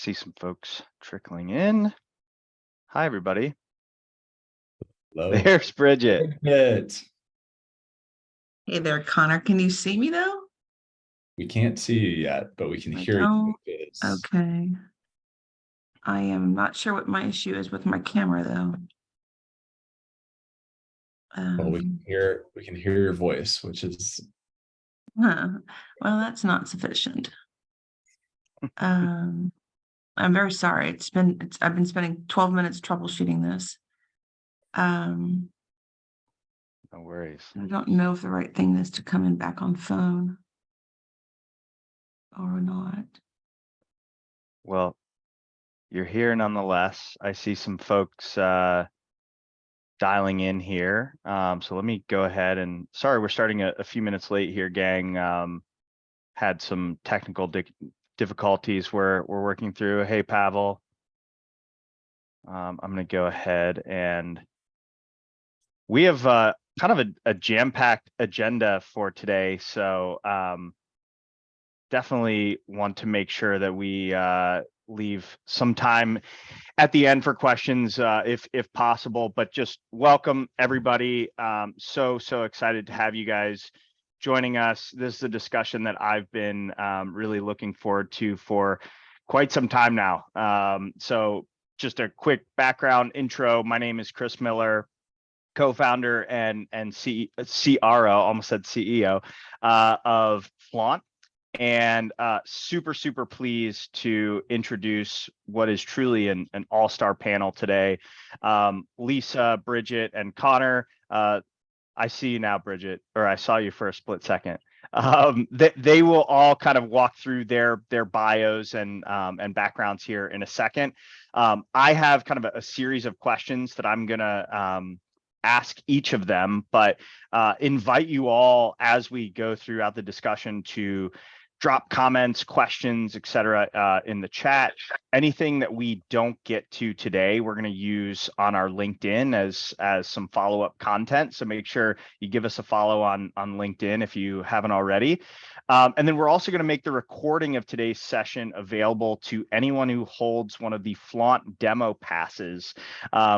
See some folks trickling in. Hi, everybody. Hello. There's Bridget. Bridget. Hey there, Connor. Can you see me though? We can't see you yet, but we can hear you. Okay. I am not sure what my issue is with my camera though. Well, we can hear your voice, which is well, that's not sufficient. I'm very sorry. I've been spending 12 minutes troubleshooting this. No worries. I don't know if the right thing is to come in back on phone or not. Well, you're here nonetheless. I see some folks dialing in here. So let me go ahead and sorry, we're starting a few minutes late here, gang. Had some technical difficulties we're working through. Hey, Pavel. I'm going to go ahead and we have kind of a jam-packed agenda for today. So definitely want to make sure that we leave some time at the end for questions if possible, but just welcome everybody. So excited to have you guys joining us. This is a discussion that I've been really looking forward to for quite some time now. So just a quick background intro. My name is Chris Miller, co-founder and CRO, almost said CEO, of Flaunt. And super pleased to introduce what is truly an all-star panel today. Lisa, Bridget, and Connor. I see you now, Bridget, or I saw you for a split second. They will all kind of walk through their bios and backgrounds here in a second. I have kind of a series of questions that I'm gonna ask each of them, but invite you all as we go throughout the discussion to drop comments, questions, etc. In the chat. Anything that we don't get to today, we're going to use on our LinkedIn as some follow-up content. So make sure you give us a follow on LinkedIn if you haven't already. And then we're also going to make the recording of today's session available to anyone who holds one of the Flaunt demo passes,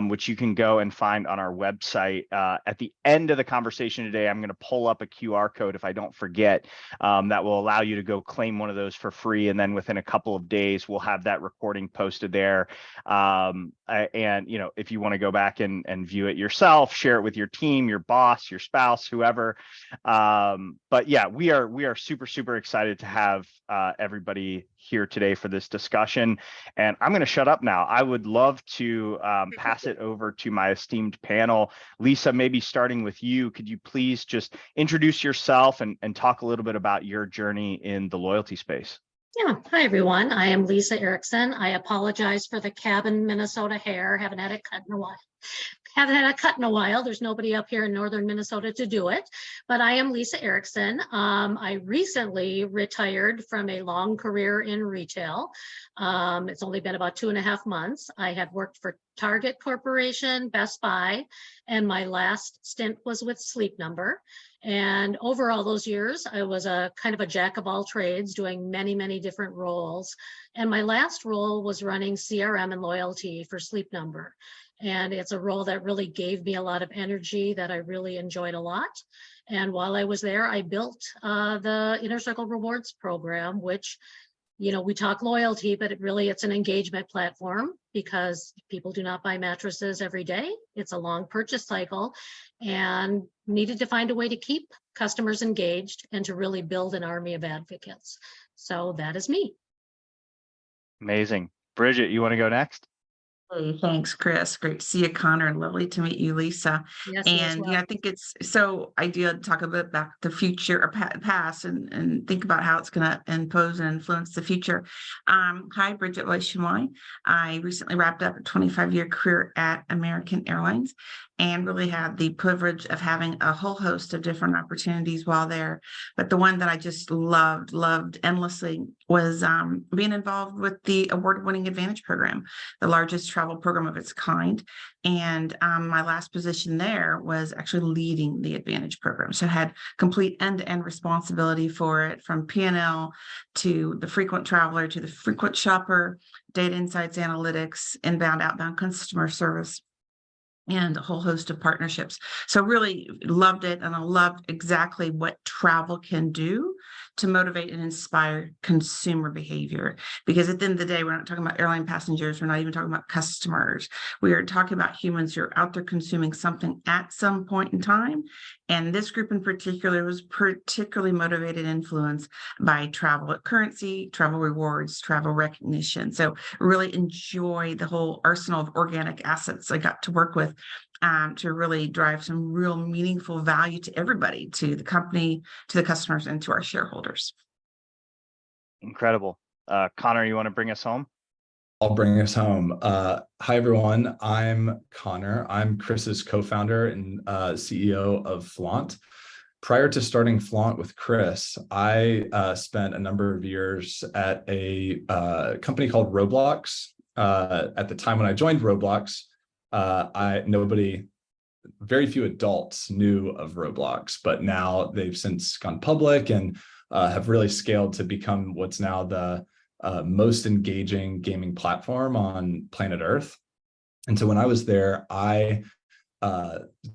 which you can go and find on our website. At the end of the conversation today, I'm going to pull up a QR code if I don't forget, that will allow you to go claim one of those for free. And then within a couple of days, we'll have that recording posted there. And, you know, if you want to go back and view it yourself, share it with your team, your boss, your spouse, whoever. But yeah, we are super excited to have everybody here today for this discussion. And I'm going to shut up now. I would love to pass it over to my esteemed panel. Lisa, maybe starting with you, could you please just introduce yourself and talk a little bit about your journey in the loyalty space? Yeah. Hi, everyone. I am Lisa Erickson. I apologize for the cabin Minnesota hair. Haven't had it cut in a while. There's nobody up here in northern Minnesota to do it, but I am Lisa Erickson. I recently retired from a long career in retail. It's only been about 2.5 months. I had worked for Target Corporation, Best Buy, and my last stint was with Sleep Number. And over all those years, I was a kind of a jack of all trades, doing many different roles. And my last role was running CRM and loyalty for Sleep Number. And it's a role that really gave me a lot of energy that I really enjoyed a lot. And while I was there, I built the Inner Circle Rewards program, which, you know, we talk loyalty, but it's an engagement platform because people do not buy mattresses every day. It's a long purchase cycle and needed to find a way to keep customers engaged and to really build an army of advocates. So that is me. Amazing. Bridget, you want to go next? Hey, thanks, Chris. Great to see you, Connor, and lovely to meet you, Lisa. Yes, And well. yeah, I think it's so ideal to talk a bit about the future or past and think about how it's going to impose and influence the future. Hi, Bridget Blaise-Shamai. I recently wrapped up a 25-year career at American Airlines and really had the privilege of having a whole host of different opportunities while there. But the one that I just loved endlessly was being involved with the award-winning Advantage program, the largest travel program of its kind. And my last position there was actually leading the Advantage program. So I had complete end-to-end responsibility for it, from P&L to the frequent traveler to the frequent shopper, data insights, analytics, inbound, outbound customer service, and a whole host of partnerships. So really loved it. And I loved exactly what travel can do to motivate and inspire consumer behavior. Because at the end of the day, we're not talking about airline passengers. We're not even talking about customers. We are talking about humans who are out there consuming something at some point in time. And this group in particular was particularly motivated and influenced by travel currency, travel rewards, travel recognition. So really enjoy the whole arsenal of organic assets I got to work with to really drive some real meaningful value to everybody, to the company, to the customers, and to our shareholders. Incredible. Connor, you want to bring us home? I'll bring us home. Hi, everyone. I'm Connor. I'm Chris's co-founder and CEO of Flaunt. Prior to starting Flaunt with Chris, I spent a number of years at a company called Roblox. At the time when I joined Roblox, very few adults knew of Roblox, but now they've since gone public and have really scaled to become what's now the most engaging gaming platform on planet Earth. And so when I was there, I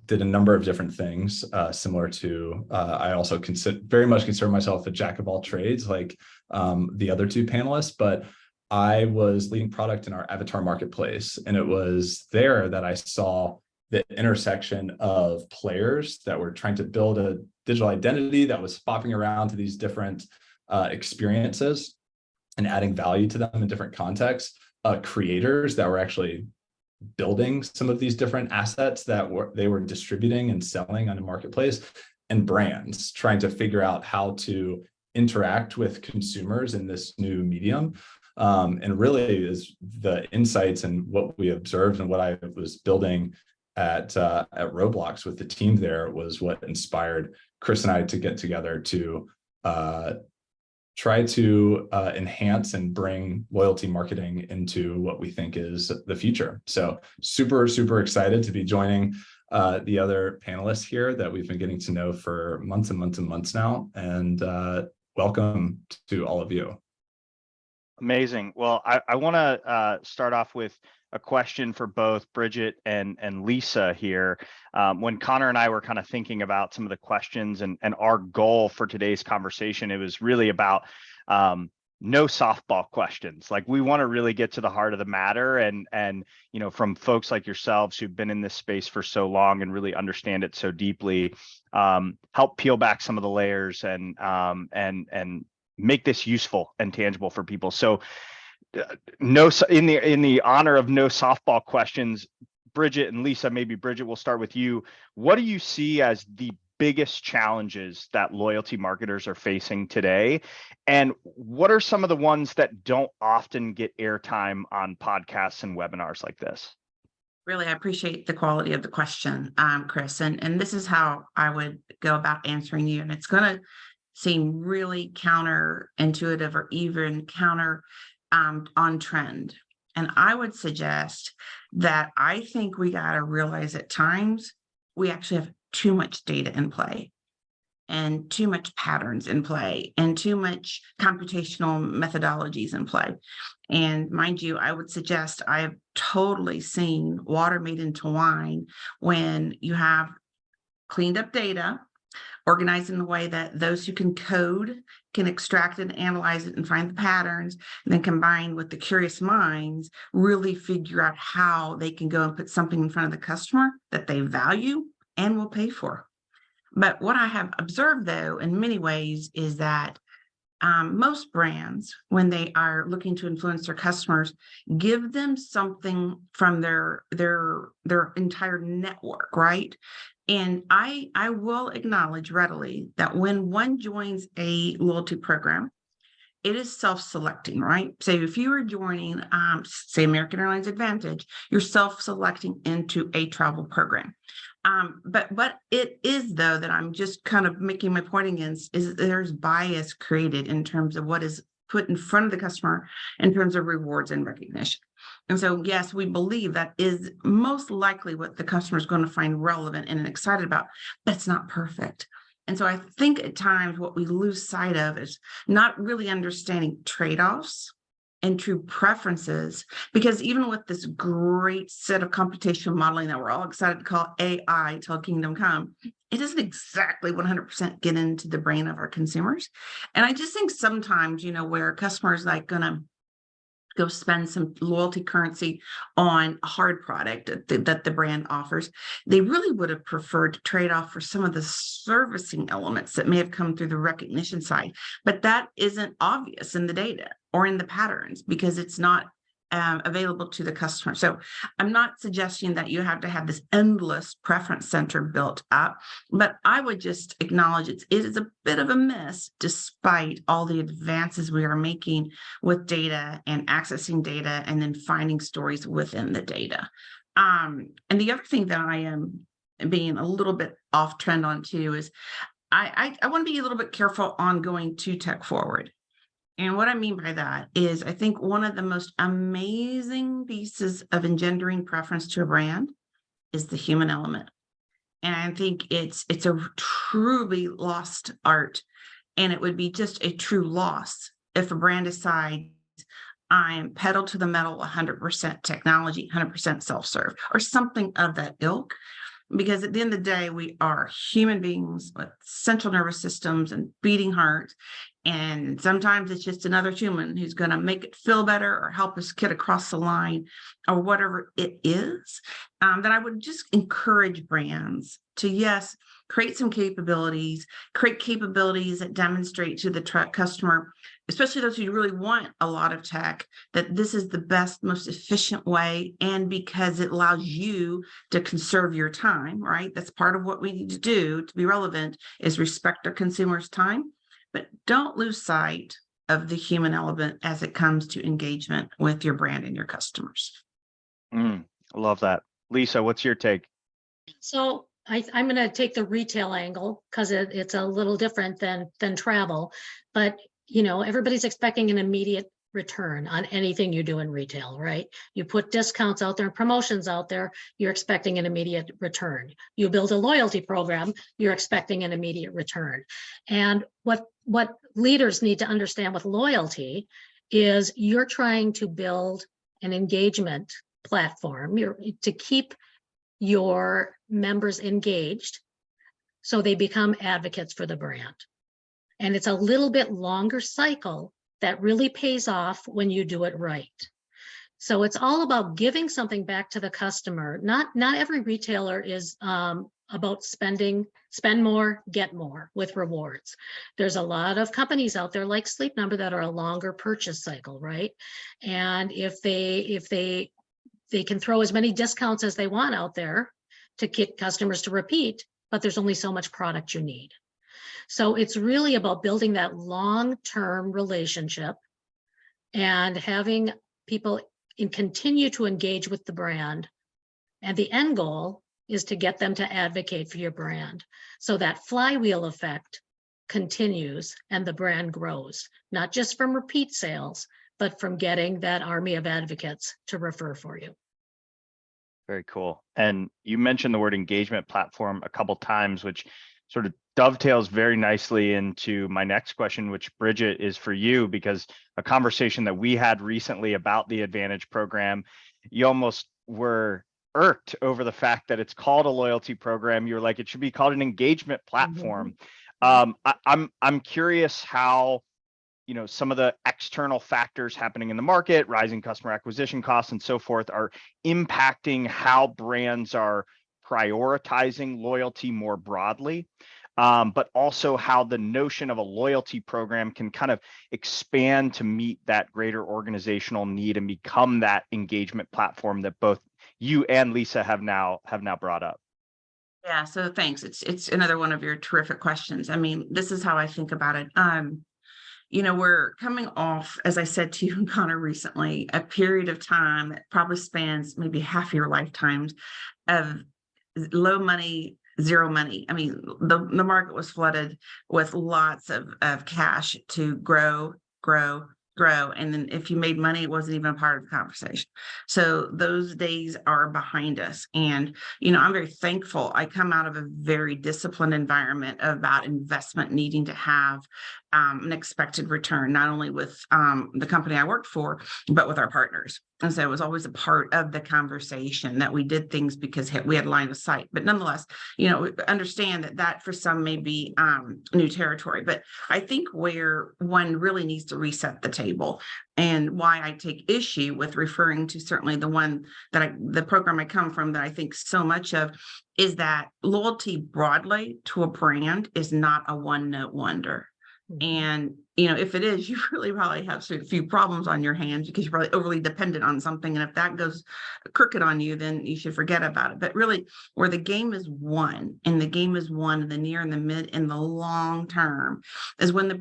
did a number of different things similar to, I also very much consider myself a jack of all trades, like the other two panelists, but I was leading product in our avatar marketplace. And it was there that I saw the intersection of players that were trying to build a digital identity that was bopping around to these different experiences and adding value to them in different contexts, creators that were actually building some of these different assets that they were distributing and selling on a marketplace, and brands trying to figure out how to interact with consumers in this new medium. And really is the insights and what we observed and what I was building at Roblox with the team there was what inspired Chris and I to get together to try to enhance and bring loyalty marketing into what we think is the future. So super, super excited to be joining the other panelists here that we've been getting to know for months and months and months now. And welcome to all of you. Amazing. Well, I want to start off with a question for both Bridget and Lisa here. When Connor and I were kind of thinking about some of the questions and our goal for today's conversation, it was really about no softball questions. Like, we want to really get to the heart of the matter, and you know, from folks like yourselves who've been in this space for so long and really understand it so deeply, help peel back some of the layers and make this useful and tangible for people. So in the honor of no softball questions, Bridget and Lisa, maybe Bridget, we'll start with you. What do you see as the biggest challenges that loyalty marketers are facing today? And what are some of the ones that don't often get airtime on podcasts and webinars like this? Really, I appreciate the quality of the question, Chris. And this is how I would go about answering you. And it's going to seem really counterintuitive or even counter on trend. And I would suggest that I think we got to realize at times we actually have too much data in play and too much patterns in play and too much computational methodologies in play. And mind you, I would suggest I have totally seen water made into wine when you have cleaned up data, organized in a way that those who can code can extract it, analyze it, and find the patterns, and then combine with the curious minds, really figure out how they can go and put something in front of the customer that they value and will pay for. But what I have observed, though, in many ways, is that most brands, when they are looking to influence their customers, give them something from their entire network, right? And I will acknowledge readily that when one joins a loyalty program, it is self-selecting, right? So if you are joining, say, American Airlines Advantage, you're self-selecting into a travel program. But what it is, though, that I'm just kind of making my point against is there's bias created in terms of what is put in front of the customer in terms of rewards and recognition. And so, yes, we believe that is most likely what the customer is going to find relevant and excited about, but it's not perfect. And so I think at times what we lose sight of is not really understanding trade-offs and true preferences, because even with this great set of computational modeling that we're all excited to call AI till kingdom come, it doesn't exactly 100% get into the brain of our consumers. And I just think sometimes, where customers like gonna go spend some loyalty currency on a hard product that the brand offers, they really would have preferred to trade off for some of the servicing elements that may have come through the recognition side. But that isn't obvious in the data or in the patterns because it's not available to the customer. So I'm not suggesting that you have to have this endless preference center built up, but I would just acknowledge it is a bit of a miss despite all the advances we are making with data and accessing data and then finding stories within the data. And the other thing that I am being a little bit off trend on too is I want to be a little bit careful on going too tech forward. And what I mean by that is I think one of the most amazing pieces of engendering preference to a brand is the human element. And I think it's a truly lost art. And it would be just a true loss if a brand decides I'm pedal to the metal, 100% technology, 100% self-serve, or something of that ilk. Because at the end of the day, we are human beings with central nervous systems and beating hearts. And sometimes it's just another human who's going to make it feel better or help us get across the line or whatever it is. That I would just encourage brands to, yes, create some capabilities, create capabilities that demonstrate to the customer, especially those who really want a lot of tech, that this is the best, most efficient way. And because it allows you to conserve your time, right? That's part of what we need to do to be relevant is respect our consumers' time. But don't lose sight of the human element as it comes to engagement with your brand and your customers. I love that. Lisa, what's your take? So I'm going to take the retail angle because it's a little different than travel, but everybody's expecting an immediate return on anything you do in retail, right? You put discounts out there, promotions out there, you're expecting an immediate return. You build a loyalty program, you're expecting an immediate return. And what leaders need to understand with loyalty is you're trying to build an engagement platform to keep your members engaged so they become advocates for the brand. And it's a little bit longer cycle that really pays off when you do it right. So it's all about giving something back to the customer. Not every retailer is about spend more, get more with rewards. There's a lot of companies out there like Sleep Number that are a longer purchase cycle, right? And if they can throw as many discounts as they want out there to get customers to repeat, but there's only so much product you need. So it's really about building that long-term relationship and having people continue to engage with the brand. And the end goal is to get them to advocate for your brand. So that flywheel effect continues and the brand grows, not just from repeat sales, but from getting that army of advocates to refer for you. Very cool. And you mentioned the word engagement platform a couple times, which sort of dovetails very nicely into my next question, which Bridget is for you, because a conversation that we had recently about the Advantage program, you almost were irked over the fact that it's called a loyalty program. You're like, it should be called an engagement platform. I'm curious how, some of the external factors happening in the market, rising customer acquisition costs and so forth, are impacting how brands are prioritizing loyalty more broadly, but also how the notion of a loyalty program can kind of expand to meet that greater organizational need and become that engagement platform that both you and Lisa have now brought up. Yeah, so thanks. It's another one of your terrific questions. I mean, this is how I think about it. We're coming off, as I said to you and Connor recently, a period of time that probably spans maybe half your lifetimes of low money, zero money. I mean, the market was flooded with lots of cash to grow, grow. And then if you made money, it wasn't even a part of the conversation. So those days are behind us. And, I'm very thankful. I come out of a very disciplined environment about investment needing to have an expected return, not only with the company I worked for, but with our partners. And so it was always a part of the conversation that we did things because we had line of sight. But nonetheless, understand that for some may be new territory. But I think where one really needs to reset the table, and why I take issue with referring to certainly the program I come from that I think so much of, is that loyalty broadly to a brand is not a one-note wonder. And, if it is, you really probably have a few problems on your hands because you're probably overly dependent on something. And if that goes crooked on you, then you should forget about it. But really, where the game is won, and the game is won in the near and the mid and the long term, is when the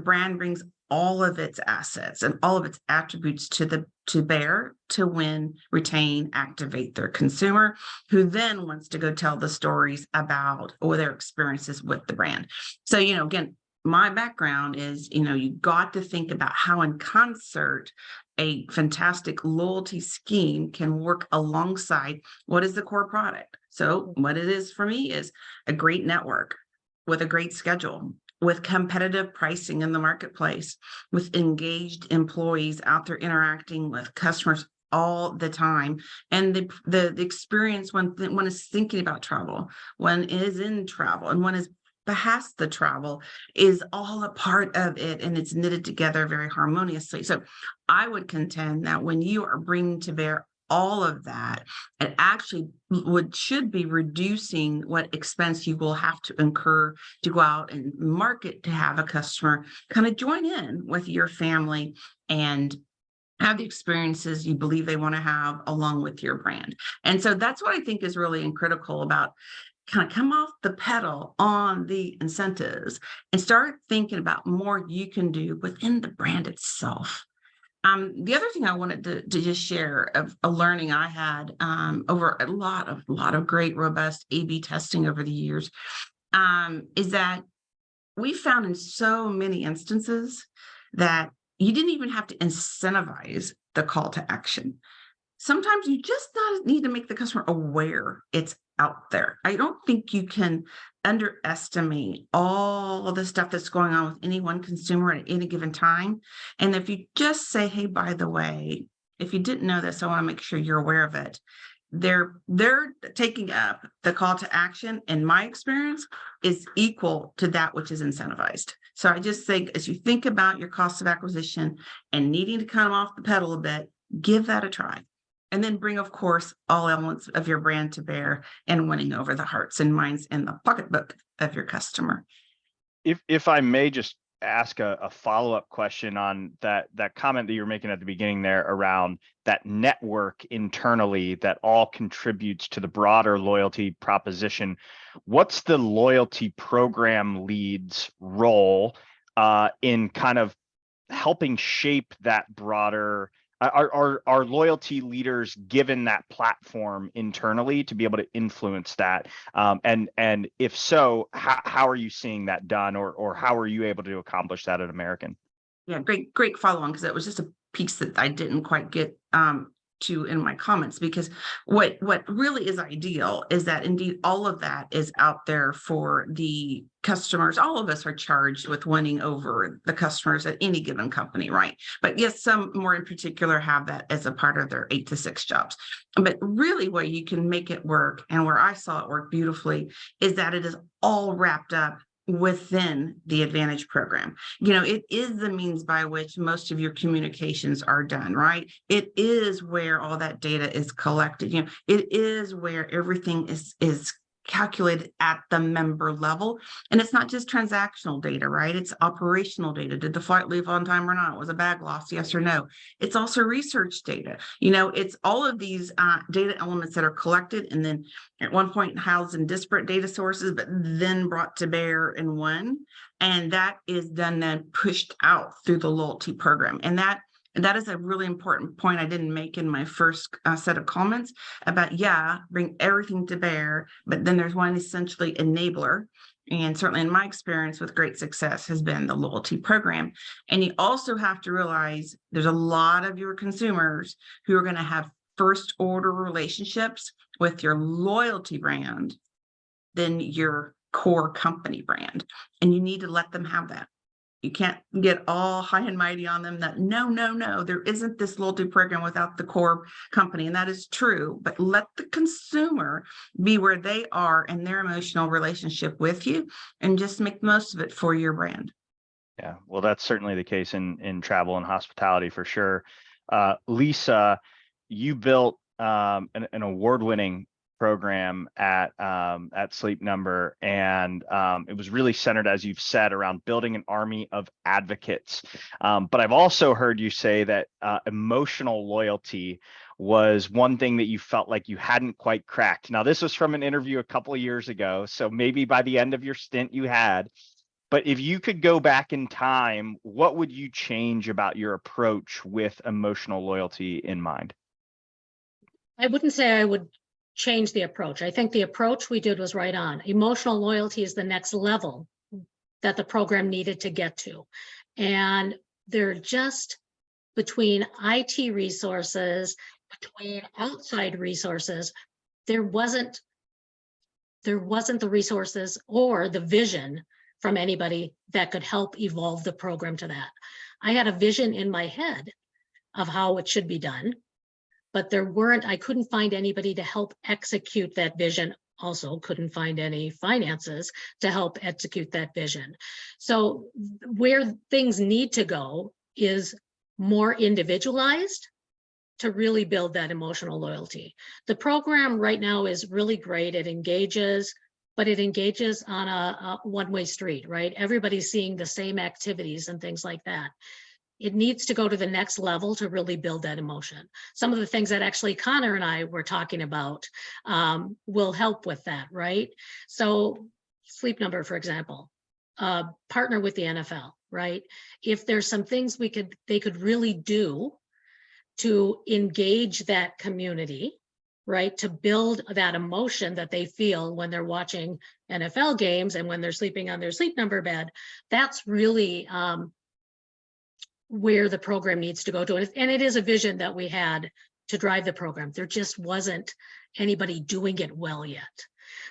brand brings all of its assets and all of its attributes to bear to win, retain, activate their consumer, who then wants to go tell the stories about or their experiences with the brand. So, again, my background is, you got to think about how in concert a fantastic loyalty scheme can work alongside what is the core product. So what it is for me is a great network with a great schedule, with competitive pricing in the marketplace, with engaged employees out there interacting with customers all the time, and the experience when one is thinking about travel, one is in travel, and one is past the travel, is all a part of it, and it's knitted together very harmoniously. So I would contend that when you are bringing to bear all of that, it actually should be reducing what expense you will have to incur to go out and market to have a customer kind of join in with your family and have the experiences you believe they want to have along with your brand. And so that's what I think is really critical about kind of come off the pedal on the incentives and start thinking about more you can do within the brand itself. The other thing I wanted to just share of a learning I had over a lot of great, robust A/B testing over the years is that we found in so many instances that you didn't even have to incentivize the call to action. Sometimes you just need to make the customer aware it's out there. I don't think you can underestimate all of the stuff that's going on with any one consumer at any given time. And if you just say, hey, by the way, if you didn't know this, I want to make sure you're aware of it. They're taking up the call to action, in my experience, is equal to that which is incentivized. So I just think as you think about your cost of acquisition and needing to come off the pedal a bit, give that a try. And then bring, of course, all elements of your brand to bear and winning over the hearts and minds and the pocketbook of your customer. If I may just ask a follow-up question on that comment that you were making at the beginning there around that network internally that all contributes to the broader loyalty proposition. What's the loyalty program lead's role in kind of helping shape that broader? Are loyalty leaders given that platform internally to be able to influence that? And if so, how are you seeing that done, or how are you able to accomplish that at American? Yeah, great follow on, because that was just a piece that I didn't quite get to in my comments, because what really is ideal is that indeed all of that is out there for the customers. All of us are charged with winning over the customers at any given company, right? But yes, some more in particular have that as a part of their 8 to 6 jobs. But really where you can make it work, and where I saw it work beautifully, is that it is all wrapped up within the Advantage program. It is the means by which most of your communications are done, right? It is where all that data is collected. It is where everything is calculated at the member level. And it's not just transactional data, right? It's operational data. Did the flight leave on time or not? Was a bag lost? Yes or no? It's also research data. It's all of these data elements that are collected and then at one point housed in disparate data sources, but then brought to bear in one. And that is then pushed out through the loyalty program. And that is a really important point I didn't make in my first set of comments about, bring everything to bear, but then there's one essentially enabler, and certainly in my experience with great success, has been the loyalty program. And you also have to realize there's a lot of your consumers who are going to have first order relationships with your loyalty brand than your core company brand. And you need to let them have that. You can't get all high and mighty on them that no, there isn't this loyalty program without the core company. And that is true, but let the consumer be where they are in their emotional relationship with you and just make the most of it for your brand. Yeah, well, that's certainly the case in travel and hospitality for sure. Lisa, you built an award-winning program at Sleep Number, and it was really centered, as you've said, around building an army of advocates. But I've also heard you say that emotional loyalty was one thing that you felt like you hadn't quite cracked. Now, this was from an interview a couple of years ago, so maybe by the end of your stint you had. But if you could go back in time, what would you change about your approach with emotional loyalty in mind? I wouldn't say I would change the approach. I think the approach we did was right on. Emotional loyalty is the next level that the program needed to get to. And they're just between IT resources, between outside resources, there wasn't the resources or the vision from anybody that could help evolve the program to that. I had a vision in my head of how it should be done, but I couldn't find anybody to help execute that vision. Also couldn't find any finances to help execute that vision. So where things need to go is more individualized to really build that emotional loyalty. The program right now is really great. It engages, but it engages on a one-way street, right? Everybody's seeing the same activities and things like that. It needs to go to the next level to really build that emotion. Some of the things that actually Connor and I were talking about will help with that, right? So Sleep Number, for example, partner with the NFL, right? If there's some things they could really do to engage that community, right? To build that emotion that they feel when they're watching NFL games and when they're sleeping on their Sleep Number bed, that's really where the program needs to go to. And it is a vision that we had to drive the program. There just wasn't anybody doing it well yet.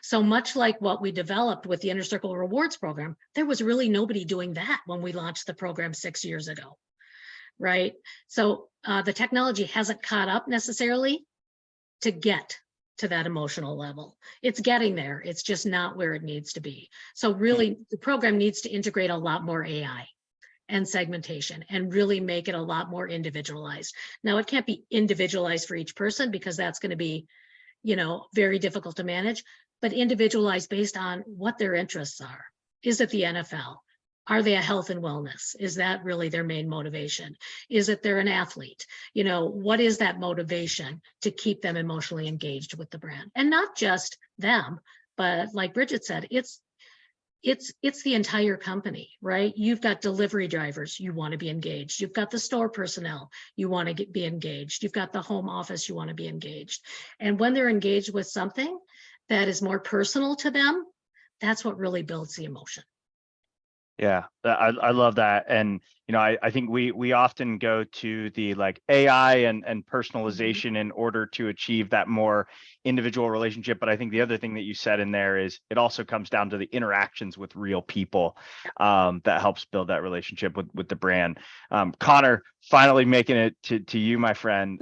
So much like what we developed with the Inner Circle Rewards program, there was really nobody doing that when we launched the program 6 years ago, right? So the technology hasn't caught up necessarily to get to that emotional level. It's getting there. It's just not where it needs to be. So really, the program needs to integrate a lot more AI and segmentation and really make it a lot more individualized. Now, it can't be individualized for each person because that's going to be, very difficult to manage, but individualized based on what their interests are. Is it the NFL? Are they a health and wellness? Is that really their main motivation? Is it they're an athlete? What is that motivation to keep them emotionally engaged with the brand? And not just them, but like Bridget said, it's the entire company, right? You've got delivery drivers, you want to be engaged. You've got the store personnel, you want to be engaged. You've got the home office, you want to be engaged. And when they're engaged with something that is more personal to them, that's what really builds the emotion. Yeah, I love that. And, I think we often go to the like AI and personalization in order to achieve that more individual relationship. But I think the other thing that you said in there is it also comes down to the interactions with real people that helps build that relationship with the brand. Connor, finally making it to you, my friend.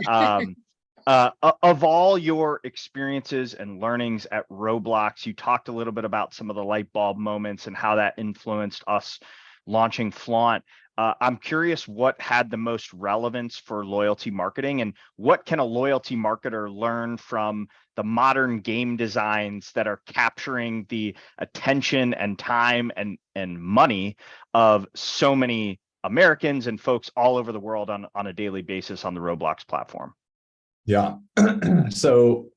Of all your experiences and learnings at Roblox, you talked a little bit about some of the light bulb moments and how that influenced us launching Flaunt. I'm curious what had the most relevance for loyalty marketing, and what can a loyalty marketer learn from the modern game designs that are capturing the attention and time and money of so many Americans and folks all over the world on a daily basis on the Roblox platform? Yeah. So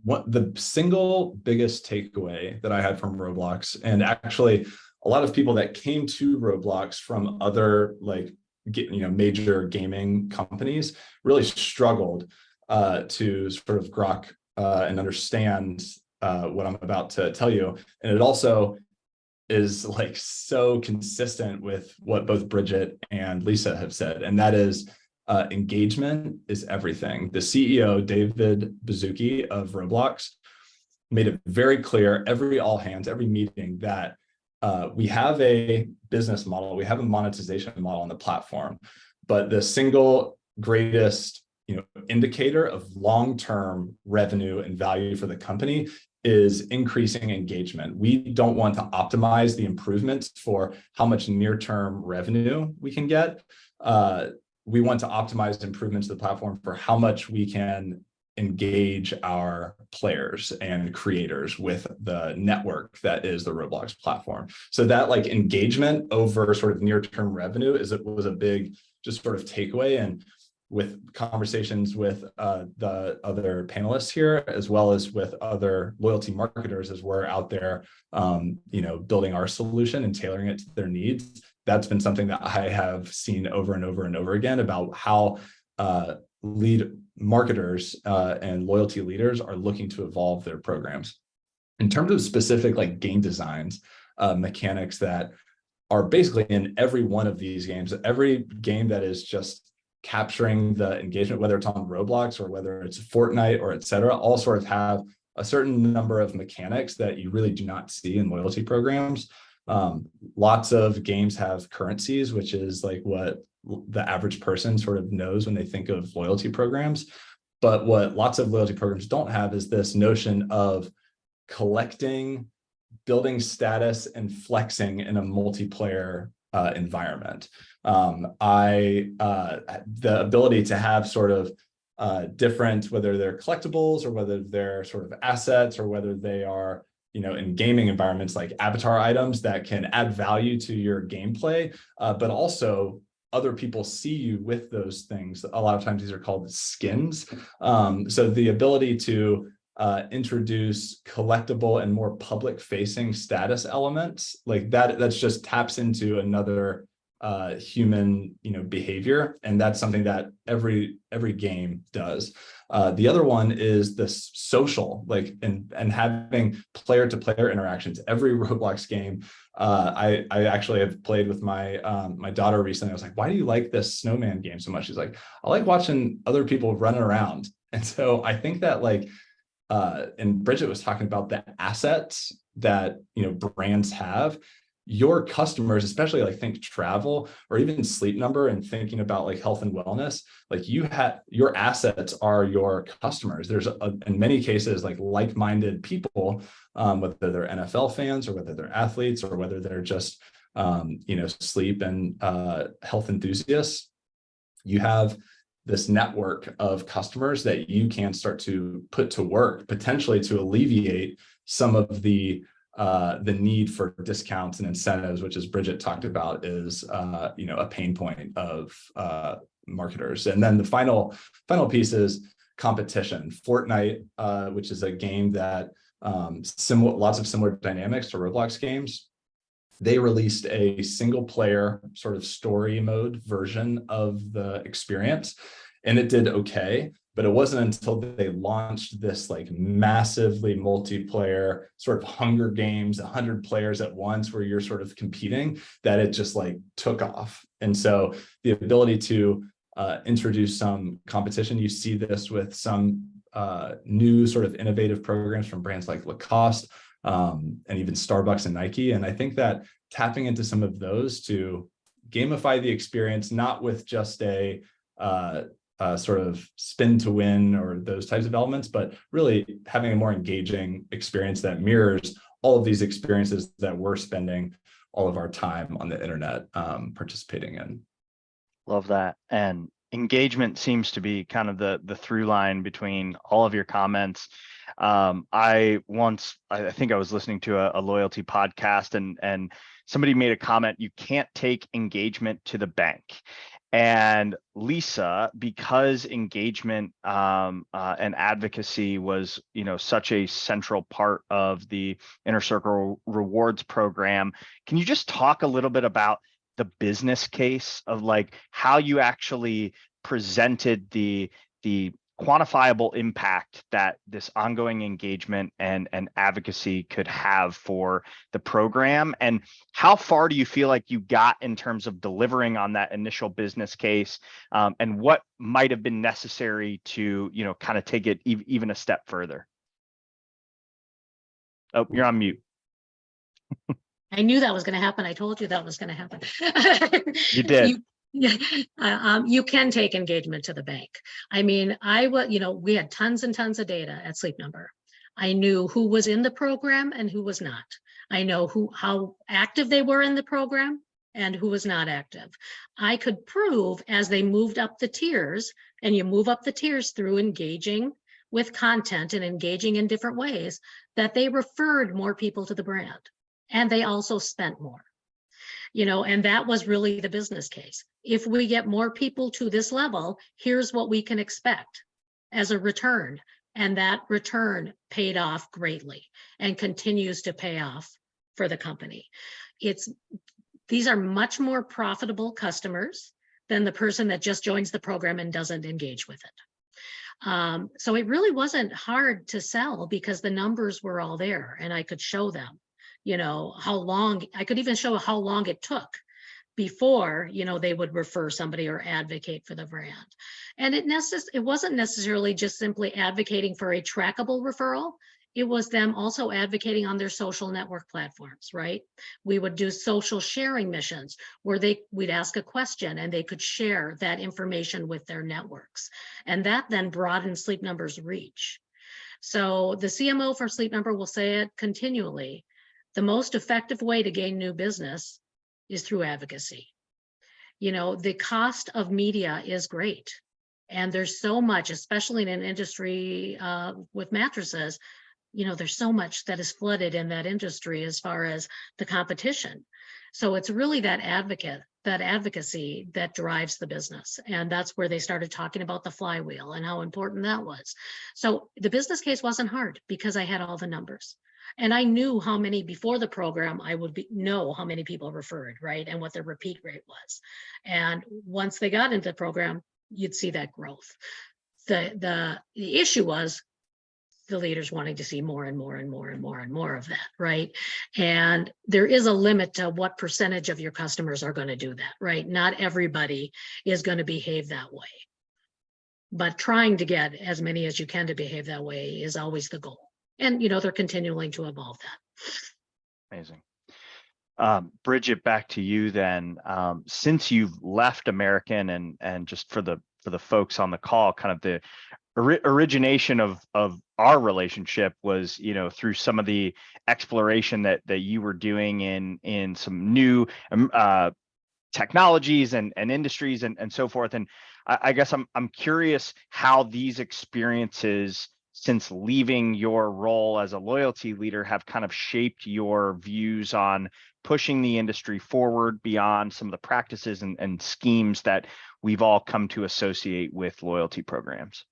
the single biggest takeaway that I had from Roblox, and actually a lot of people that came to Roblox from other major gaming companies really struggled to sort of grok and understand what I'm about to tell you. And it also is like so consistent with what both Bridget and Lisa have said, and that is engagement is everything. The CEO, David Baszucki of Roblox, made it very clear every all hands, every meeting, that we have a business model, we have a monetization model on the platform, but the single greatest indicator of long-term revenue and value for the company is increasing engagement. We don't want to optimize the improvements for how much near-term revenue we can get. We want to optimize improvements to the platform for how much we can engage our players and creators with the network that is the Roblox platform. So that like engagement over sort of near-term revenue was a big just sort of takeaway. And with conversations with the other panelists here, as well as with other loyalty marketers, as we're out there, building our solution and tailoring it to their needs, that's been something that I have seen over and over and over again about how lead marketers and loyalty leaders are looking to evolve their programs. In terms of specific like game designs, mechanics that are basically in every one of these games, every game that is just capturing the engagement, whether it's on Roblox or whether it's Fortnite or et cetera, all sort of have a certain number of mechanics that you really do not see in loyalty programs. Lots of games have currencies, which is like what the average person sort of knows when they think of loyalty programs. But what lots of loyalty programs don't have is this notion of collecting, building status, and flexing in a multiplayer environment. The ability to have sort of different, whether they're collectibles or whether they're sort of assets or whether they are, in gaming environments like avatar items that can add value to your gameplay, but also other people see you with those things. A lot of times these are called skins. So the ability to introduce collectible and more public facing status elements like that's just taps into another human behavior, and that's something that every game does. The other one is this social, like and having player to player interactions. Every Roblox game, I actually have played with my my daughter recently. I was like, why do you like this snowman game so much? She's like, I like watching other people running around. And so I think that like and Bridget was talking about the assets that brands have. Your customers, especially like think travel or even Sleep Number and thinking about like health and wellness, like your assets are your customers. There's in many cases like-minded people, whether they're NFL fans or whether they're athletes or whether they're just sleep and health enthusiasts. You have this network of customers that you can start to put to work, potentially to alleviate some of the need for discounts and incentives, which, as Bridget talked about, is a pain point of marketers. And then the final piece is competition. Fortnite, which is a game that lots of similar dynamics to Roblox games. They released a single player sort of story mode version of the experience, and it did okay. But it wasn't until they launched this like massively multiplayer sort of Hunger Games, 100 players at once, where you're sort of competing, that it just like took off. And so the ability to introduce some competition, you see this with some new sort of innovative programs from brands like Lacoste and even Starbucks and Nike. And I think that tapping into some of those to gamify the experience, not with just a sort of spin to win or those types of elements, but really having a more engaging experience that mirrors all of these experiences that we're spending all of our time on the internet participating in. Love that. And engagement seems to be kind of the through line between all of your comments. I think I was listening to a loyalty podcast and somebody made a comment, you can't take engagement to the bank. And Lisa, because engagement and advocacy was, such a central part of the Inner Circle Rewards program, can you just talk a little bit about the business case of like how you actually presented the quantifiable impact that this ongoing engagement and advocacy could have for the program? And how far do you feel like you got in terms of delivering on that initial business case? And what might have been necessary to, kind of take it even a step further? Oh, you're on mute. I knew that was going to happen. I told you that was going to happen. You did. You can take engagement to the bank. I mean, we had tons and tons of data at Sleep Number. I knew who was in the program and who was not. I know how active they were in the program and who was not active. I could prove as they moved up the tiers, and you move up the tiers through engaging with content and engaging in different ways, that they referred more people to the brand, and they also spent more. And that was really the business case. If we get more people to this level, here's what we can expect as a return. And that return paid off greatly and continues to pay off for the company. These are much more profitable customers than the person that just joins the program and doesn't engage with it. So it really wasn't hard to sell because the numbers were all there and I could show them. I could even show how long it took before, they would refer somebody or advocate for the brand. And it wasn't necessarily just simply advocating for a trackable referral. It was them also advocating on their social network platforms, right? We would do social sharing missions where we'd ask a question and they could share that information with their networks. And that then broadened Sleep Number's reach. So the CMO for Sleep Number will say it continually. The most effective way to gain new business is through advocacy. The cost of media is great. And there's so much, especially in an industry with mattresses, there's so much that is flooded in that industry as far as the competition. So it's really that advocacy that drives the business. And that's where they started talking about the flywheel and how important that was. So the business case wasn't hard because I had all the numbers. And I knew how many before the program, I would know how many people referred, right? And what their repeat rate was. And once they got into the program, you'd see that growth. The issue was the leaders wanting to see more and more and more and more and more of that, right? And there is a limit to what percentage of your customers are going to do that, right? Not everybody is going to behave that way. But trying to get as many as you can to behave that way is always the goal. And, they're continuing to evolve that. Amazing. Bridget, back to you then. Since you've left American and just for the folks on the call, kind of the origination of our relationship was, through some of the exploration that you were doing in some new technologies and industries and so forth. And I guess I'm curious how these experiences, since leaving your role as a loyalty leader, have kind of shaped your views on pushing the industry forward beyond some of the practices and schemes that we've all come to associate with loyalty programs.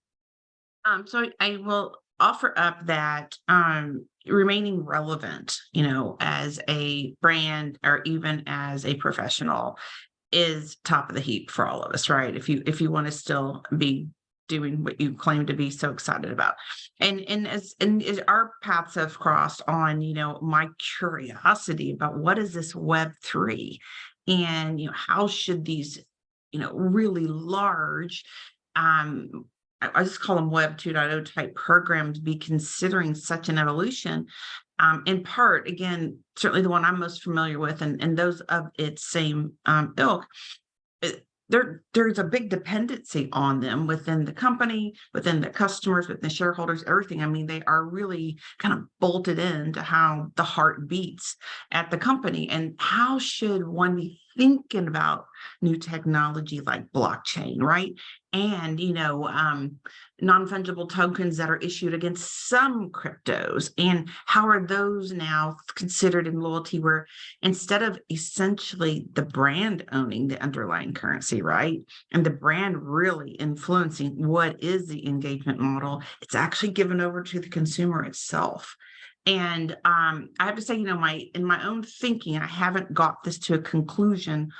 So I will offer up that remaining relevant, as a brand or even as a professional is top of the heap for all of us, right? If you want to still be doing what you claim to be so excited about. And as our paths have crossed on, my curiosity about what is this Web3 and, how should these, really large, I just call them Web 2.0 type programs be considering such an evolution. In part, again, certainly the one I'm most familiar with and those of its same ilk, there's a big dependency on them within the company, within the customers, within the shareholders, everything. I mean, they are really kind of bolted into how the heart beats at the company. And how should one be thinking about new technology like blockchain, right? And, non-fungible tokens that are issued against some cryptos. And how are those now considered in loyalty, where instead of essentially the brand owning the underlying currency, right? And the brand really influencing what is the engagement model, it's actually given over to the consumer itself. And I have to say, in my own thinking, I haven't got this to a conclusion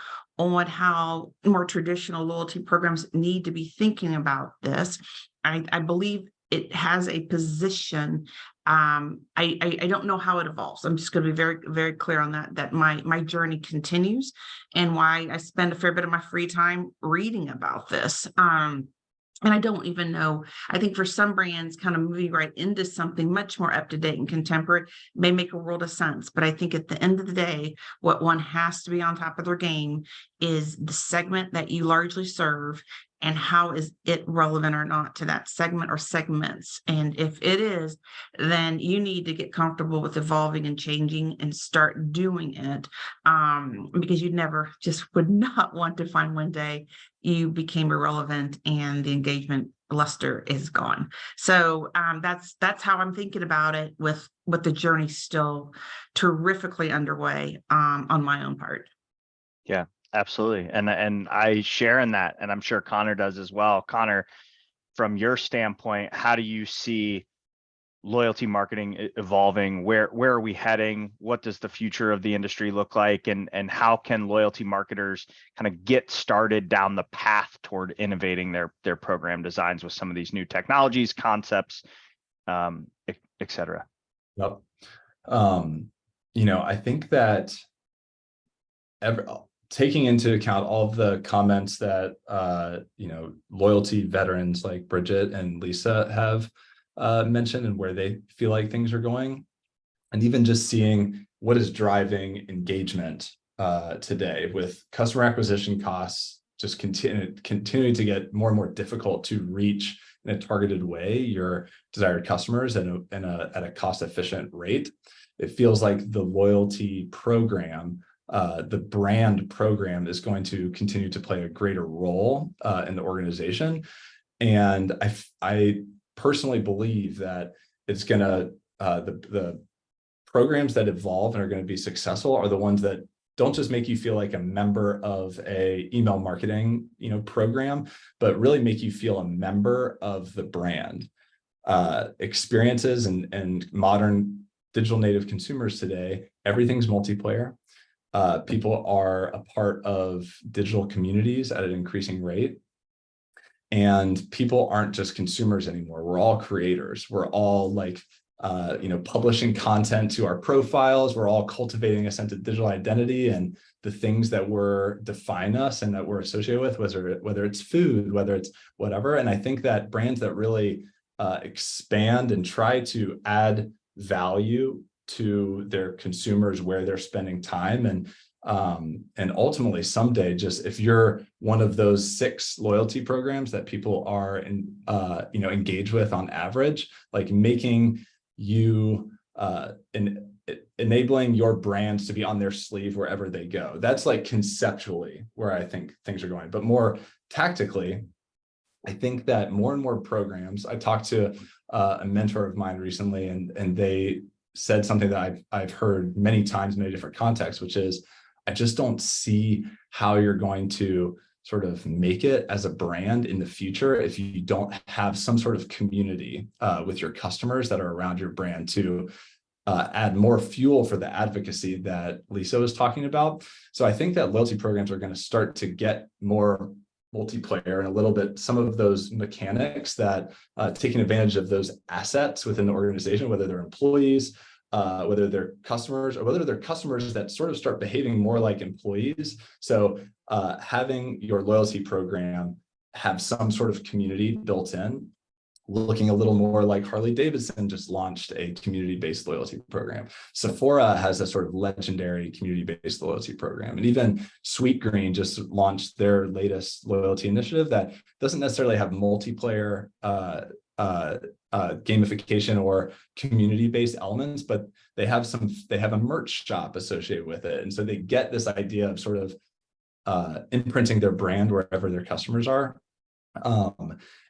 on how more traditional loyalty programs need to be thinking about this. I believe it has a position. I don't know how it evolves. I'm just going to be very, very clear on that my journey continues, and why I spend a fair bit of my free time reading about this. And I don't even know, I think for some brands, kind of moving right into something much more up to date and contemporary may make a world of sense. But I think at the end of the day, what one has to be on top of their game is the segment that you largely serve, and how is it relevant or not to that segment or segments. And if it is, then you need to get comfortable with evolving and changing and start doing it, because you never just would not want to find one day you became irrelevant and the engagement luster is gone. So that's how I'm thinking about it, with the journey still terrifically underway on my own part. Yeah, absolutely. And I share in that, and I'm sure Connor does as well. Connor, from your standpoint, how do you see loyalty marketing evolving? Where are we heading? What does the future of the industry look like? And how can loyalty marketers kind of get started down the path toward innovating their program designs with some of these new technologies, concepts, et cetera? Yep. I think that taking into account all of the comments that loyalty veterans like Bridget and Lisa have mentioned, and where they feel like things are going, and even just seeing what is driving engagement today, with customer acquisition costs just continuing to get more and more difficult to reach in a targeted way your desired customers at a cost efficient rate. It feels like the loyalty program, the brand program, is going to continue to play a greater role in the organization. And I personally believe that it's going to, the programs that evolve and are going to be successful are the ones that don't just make you feel like a member of a email marketing, program, but really make you feel a member of the brand. Experiences and modern digital native consumers today, everything's multiplayer. People are a part of digital communities at an increasing rate. And people aren't just consumers anymore. We're all creators. We're all publishing content to our profiles. We're all cultivating a sense of digital identity and the things that define us and that we're associated with, whether it's food, whether it's whatever. And I think that brands that really expand and try to add value to their consumers where they're spending time, and ultimately someday, just if you're one of those 6 loyalty programs that people are engaged with on average, like making you enabling your brands to be on their sleeve wherever they go. That's like conceptually where I think things are going. But more tactically, I think that more and more programs, I talked to a mentor of mine recently, and they said something that I've heard many times in many different contexts, which is, I just don't see how you're going to sort of make it as a brand in the future if you don't have some sort of community with your customers that are around your brand to add more fuel for the advocacy that Lisa was talking about. So I think that loyalty programs are going to start to get more multiplayer, and a little bit some of those mechanics that taking advantage of those assets within the organization, whether they're employees, whether they're customers, or whether they're customers that sort of start behaving more like employees. So having your loyalty program have some sort of community built in, looking a little more like Harley-Davidson just launched a community-based loyalty program. Sephora has a sort of legendary community-based loyalty program. And even Sweetgreen just launched their latest loyalty initiative that doesn't necessarily have multiplayer gamification or community-based elements, but they have a merch shop associated with it. And so they get this idea of sort of imprinting their brand wherever their customers are.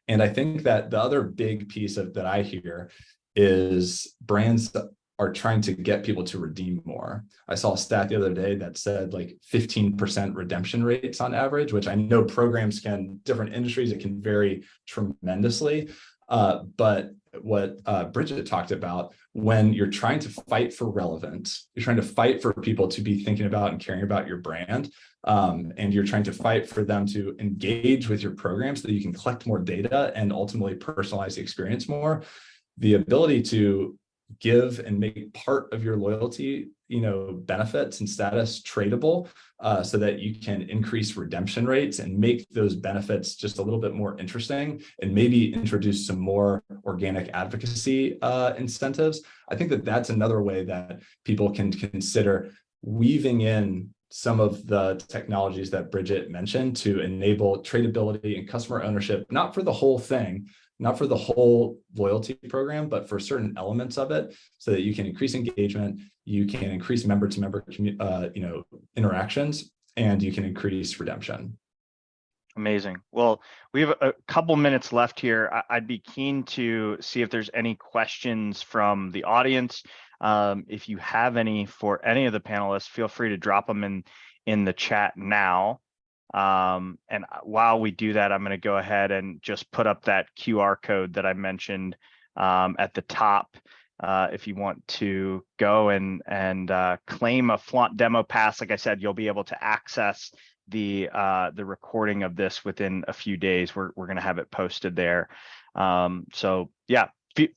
And I think that the other big piece that I hear is brands are trying to get people to redeem more. I saw a stat the other day that said like 15% redemption rates on average, which I know programs different industries, it can vary tremendously. But what Bridget talked about, when you're trying to fight for relevance, you're trying to fight for people to be thinking about and caring about your brand, and you're trying to fight for them to engage with your program so that you can collect more data and ultimately personalize the experience more. The ability to give and make part of your loyalty, benefits and status tradable, so that you can increase redemption rates and make those benefits just a little bit more interesting, and maybe introduce some more organic advocacy incentives. I think that that's another way that people can consider weaving in some of the technologies that Bridget mentioned to enable tradability and customer ownership, not for the whole thing, not for the whole loyalty program, but for certain elements of it, so that you can increase engagement, you can increase member-to-member interactions, and you can increase redemption. Amazing. Well, we have a couple minutes left here. I'd be keen to see if there's any questions from the audience. If you have any for any of the panelists, feel free to drop them in the chat now. And while we do that, I'm going to go ahead and just put up that QR code that I mentioned at the top. If you want to go and claim a Flaunt demo pass, like I said, you'll be able to access the recording of this within a few days. We're going to have it posted there. So yeah,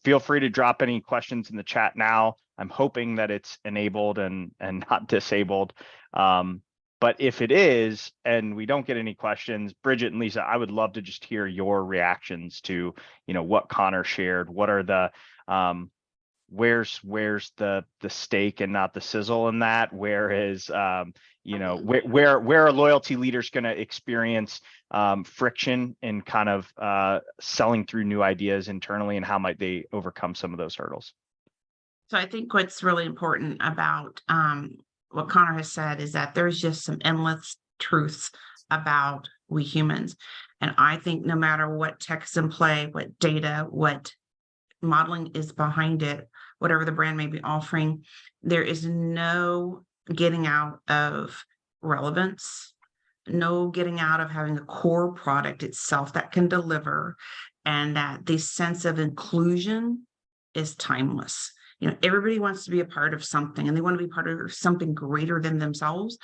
feel free to drop any questions in the chat now. I'm hoping that it's enabled and not disabled. But if it is, and we don't get any questions, Bridget and Lisa, I would love to just hear your reactions to, what Connor shared. What are the, where's the steak and not the sizzle in that? Where is, where are loyalty leaders going to experience friction in kind of selling through new ideas internally, and how might they overcome some of those hurdles? So I think what's really important about what Connor has said is that there's just some endless truths about we humans. And I think no matter what tech is in play, what data, what modeling is behind it, whatever the brand may be offering, there is no getting out of relevance, no getting out of having a core product itself that can deliver, and that the sense of inclusion is timeless. Everybody wants to be a part of something, and they want to be part of something greater than themselves.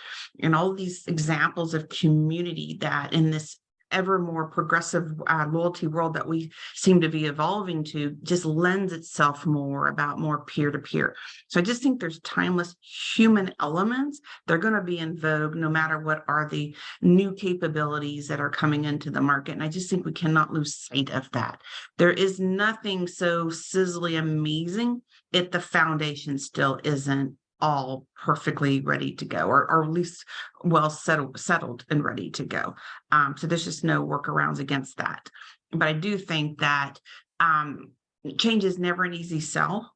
And all these examples of community that in this ever more progressive loyalty world that we seem to be evolving to just lends itself more peer-to-peer. So I just think there's timeless human elements. They're going to be in vogue no matter what are the new capabilities that are coming into the market. And I just think we cannot lose sight of that. There is nothing so sizzly amazing if the foundation still isn't all perfectly ready to go, or at least well settled and ready to go. So there's just no workarounds against that. But I do think that change is never an easy sell.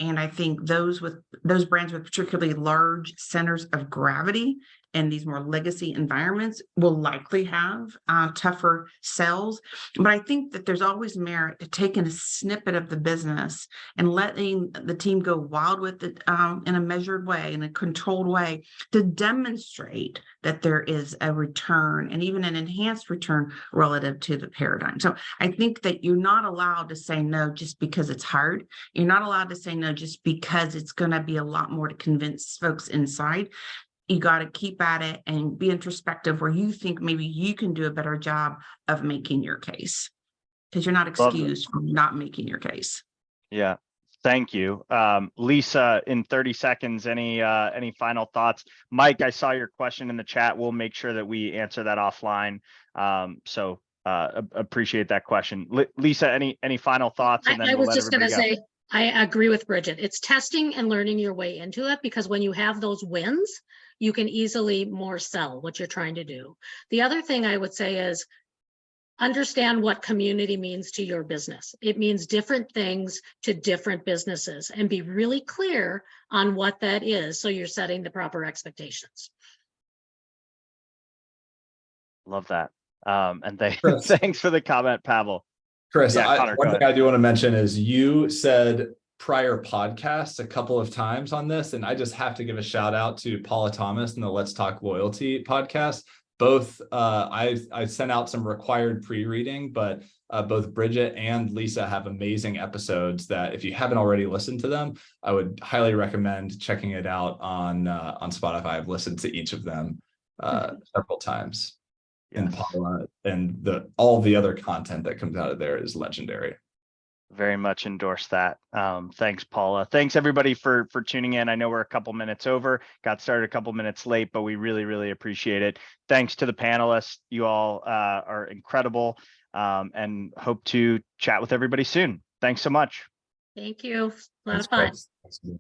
And I think those brands with particularly large centers of gravity and these more legacy environments will likely have tougher sales. But I think that there's always merit to taking a snippet of the business and letting the team go wild with it in a measured way, in a controlled way, to demonstrate that there is a return, and even an enhanced return relative to the paradigm. So I think that you're not allowed to say no just because it's hard. You're not allowed to say no just because it's going to be a lot more to convince folks inside. You got to keep at it and be introspective where you think maybe you can do a better job of making your case, because you're not excused from not making your case. Yeah, thank you. Lisa, in 30 seconds, any final thoughts? Mike, I saw your question in the chat. We'll make sure that we answer that offline. So appreciate that question. Lisa, any final thoughts? And then I we'll was let just going to everybody say, I agree with Bridget. It's testing and learning your way into it, because when you have those wins, you can easily more sell what you're trying to do. The other thing I would say is understand what community means to your business. It means different things to different businesses, and be really clear on what that is, so you're setting the proper expectations. Love that. And thanks for the comment, Pavel. Chris, Yeah, Connor, one thing I do want to mention is you said prior podcasts a couple of times on this, and I just have to give a shout out to Paula Thomas and the Let's Talk Loyalty podcast. Both I sent out some required pre-reading, but Both Bridget and Lisa have amazing episodes that if you haven't already listened to them, I would highly recommend checking it out on Spotify. I've listened to each of them several times. And Yes. Paula and all the other content that comes out of there is legendary. Very much endorse that. Thanks, Paula. Thanks everybody for tuning in. I know we're a couple minutes over, got started a couple minutes late, but we really, really appreciate it. Thanks to the panelists. You all are incredible, and hope to chat with everybody soon. Thanks so much. Thank you. A lot of Thanks, fun. Greg.